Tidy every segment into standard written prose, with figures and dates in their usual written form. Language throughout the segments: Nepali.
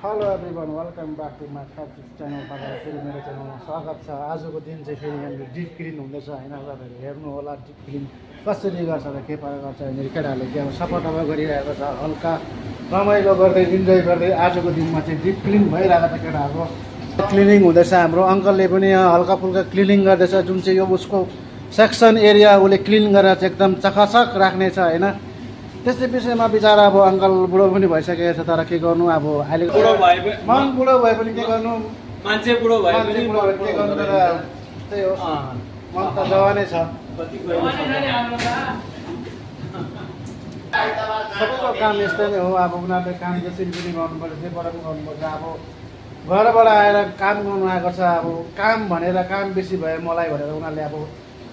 Hello everyone, welcome back to my Facebook channel. तपाईँलाई फेरि मेरो च्यानलमा स्वागत छ। आजको दिन चाहिँ फेरि यहाँनिर डिप क्लिन हुँदैछ होइन। तपाईँहरू हेर्नु होला डिप क्लिन कसरी गर्छ र के पारा गर्छ। यहाँनिर केटाहरूले के अब सफा गरिरहेको छ, हल्का रमाइलो गर्दै इन्जोय गर्दै। आजको दिनमा चाहिँ डिप क्लिन भइरहेको छ केटाहरूको, क्लिनिङ हुँदैछ। हाम्रो अङ्कलले पनि यहाँ हल्का फुल्का क्लिनिङ गर्दैछ। जुन चाहिँ यो उसको सेक्सन एरिया उसले क्लिन गरेर चाहिँ एकदम चकाचक राख्नेछ होइन। त्यसै विषयमा बिचरा अब अङ्कल बुढो पनि भइसकेको छ, तर के गर्नु अब अहिले मन बुढो भए पनि के गर्नु, मान्छे बुढो भए पनि के गर्नु, तर त्यही हो, मन त जवानै छ। सबैको काम यस्तै नै हो। अब उनीहरूले काम जसरी पनि गर्नुपर्छ, जेबाट पनि गर्नुपर्छ। अब घरबाट आएर काम गर्नु आएको छ, अब काम भनेर काम बेसी भयो मलाई भनेर उनीहरूले अब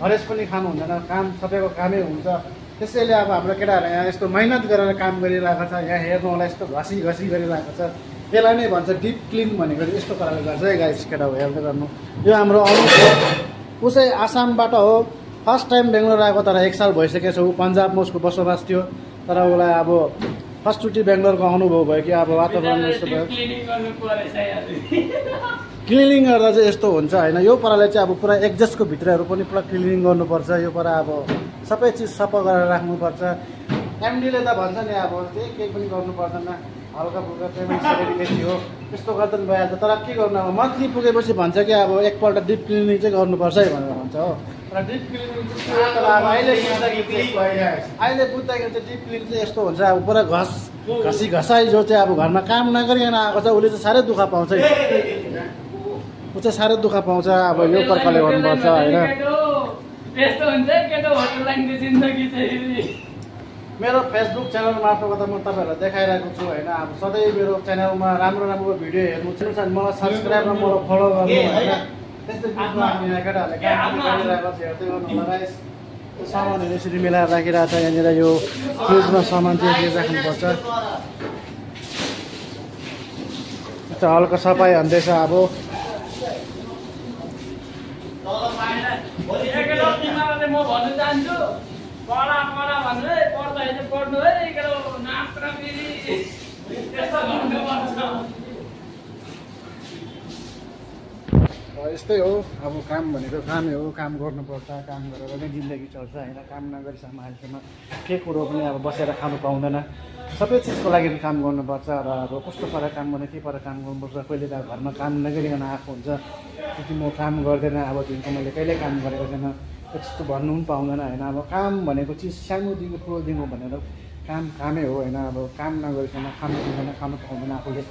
हरेस पनि खानु हुँदैन। काम सबैको कामै हुन्छ। त्यसैले अब हाम्रो केटाहरूले यहाँ यस्तो मेहनत गरेर काम गरिरहेको छ। यहाँ हेर्नु होला, यस्तो घसी गरिरहेको छ। यसलाई नै भन्छ डिप क्लिन भनेको। यस्तो पाराले गर्छ है गाइस, केटा हो हेर्दै गर्नु। यो हाम्रो अनुप हो, उसै आसामबाट हो। फर्स्ट टाइम बेङ्गलोर आएको, तर 1 साल भइसकेको छ। ऊ पन्जाबमा उसको बसोबास थियो, तर उसलाई अब फर्स्टचोटि बेङ्गलोरको अनुभव भयो कि अब वातावरण यस्तो भयो। क्लिनिङ गर्दा चाहिँ यस्तो हुन्छ होइन। यो पाराले चाहिँ अब पुरा एडजस्टको भित्रहरू पनि पुरा क्लिनिङ गर्नुपर्छ। यो पारा अब सबै चिज सफा गरेर राख्नुपर्छ। एमडीले त भन्छ नि अब केही पनि गर्नु पर्दैन, हल्का फुल्का पेमेन्ट सेलेरी हो, त्यस्तो गर्दा पनि भइहाल्छ। तर के गर्नु, अब मन्थली पुगेपछि भन्छ कि अब एकपल्ट डिप क्लिनिङ चाहिँ गर्नुपर्छ है भनेर भन्छ हो। तर डिप क्लिनिङ चाहिँ तर अब अहिले बुझ्दाखेरि चाहिँ डिप क्लिन चाहिँ यस्तो हुन्छ। अब पुरा घसाइ जो चाहिँ अब घरमा काम नगरिकन आएको छ, उसले चाहिँ साह्रै दुःख पाउँछ है। ऊ चाहिँ साह्रै दुःख पाउँछ। अब यो प्रकारले गर्नुपर्छ होइन। मेरो फेसबुक च्यानल मार्फत त म तपाईँहरूलाई देखाइरहेको छु होइन। अब सधैँ मेरो च्यानलमा राम्रो भिडियो हेर्नु छ, मलाई सब्सक्राइब र मलाई फलो गर्नु होइन। त्यस्तै केटाहरूले काम गरिरहेको छ, हेर्दै गर्नु होला गाइस। त्यो सामानहरू यसरी मिलाएर राखिरहेको छ। यहाँनिर यो फ्रिजमा सामान चाहिँ राख्नुपर्छ। हल्का सफाइ हान्दैछ अब। यस्तै हो अब, काम भनेको कामै हो। काम गर्नुपर्छ, काम गरेर नै जिन्दगी चल्छ होइन। काम नगरीसम्म अहिलेसम्म के कुरो पनि अब बसेर खानु पाउँदैन। सबै चिजको लागि काम गर्नुपर्छ। र अब कस्तो पारा काम गर्ने, के पारा काम गर्नुपर्छ। कहिले त घरमा काम नगरिकन आएको हुन्छ कि म काम गर्दैन, अब दिनको मैले कहिले काम गरेको छैन, त्यस्तो भन्नु पनि पाउँदैन होइन। अब काम भनेको चिज सानोदेखि ठुलोदेखि भनेर कामै हो होइन। अब काम नगरिकन खानु पाउँदैन, आफूले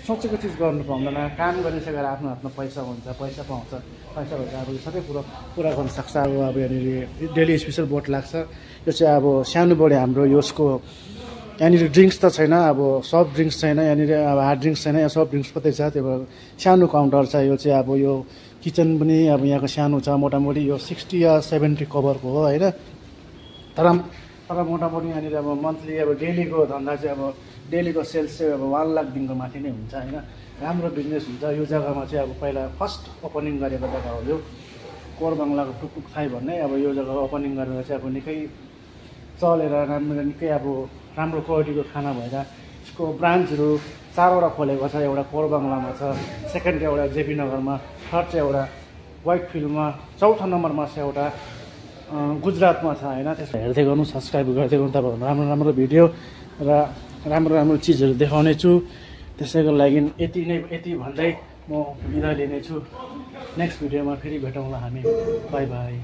सोचेको चिज गर्नु पाउँदैन। काम गरिसकेर आफ्नो हातमा पैसा हुन्छ, पैसा पाउँछ। पैसा भएर अब सबै कुरो पुरा गर्न सक्छ। अब यहाँनिर डेली स्पेसल बोट लाग्छ। यो चाहिँ अब सानोबडे हाम्रो यसको यहाँनिर ड्रिङ्क्स त छैन, अब सफ्ट ड्रिङ्क्स छैन यहाँनिर, अब हार्ड ड्रिङ्क्स छैन, यहाँ सफ्ट ड्रिङ्क्स मात्रै छ। त्यो भएर सानो काउन्टर छ। यो चाहिँ अब यो किचन पनि अब यहाँको सानो छ। मोटामोटी यो 60 या 70 कभरको हो होइन। तर मोटामोटी यहाँनिर अब मन्थली अब डेलीको धन्दा चाहिँ अब डेलीको सेल्स चाहिँ अब 1 लाखदेखिको माथि नै हुन्छ होइन। राम्रो बिजनेस हुन्छ। यो जग्गामा चाहिँ अब पहिला फर्स्ट ओपनिङ गरेको जग्गा हो यो, कोरबङ्गलाको टुकटुक थाई भन्ने। अब यो जग्गा ओपनिङ गरेर चाहिँ अब निकै चलेर निकै अब राम्रो क्वालिटीको खाना भएर यसको ब्रान्चहरू 4वटा खोलेको छ। एउटा कोरबङ्गलामा छ, सेकेन्ड चाहिँ एउटा जेपी नगरमा, थर्ड चाहिँ एउटा वाइट फिल्डमा, चौथो नम्बरमा छ एउटा गुजरातमा छ होइन। त्यसलाई हेर्दै गर्नु, सब्सक्राइब गर्दै गर्नु। तपाईँहरू राम्रो भिडियो र राम्रो चिजहरू देखाउने छु। त्यसैको लागि यति भन्दै म बिदा लिनेछु। नेक्स्ट भिडियोमा फेरि भेटौँला हामी। By by.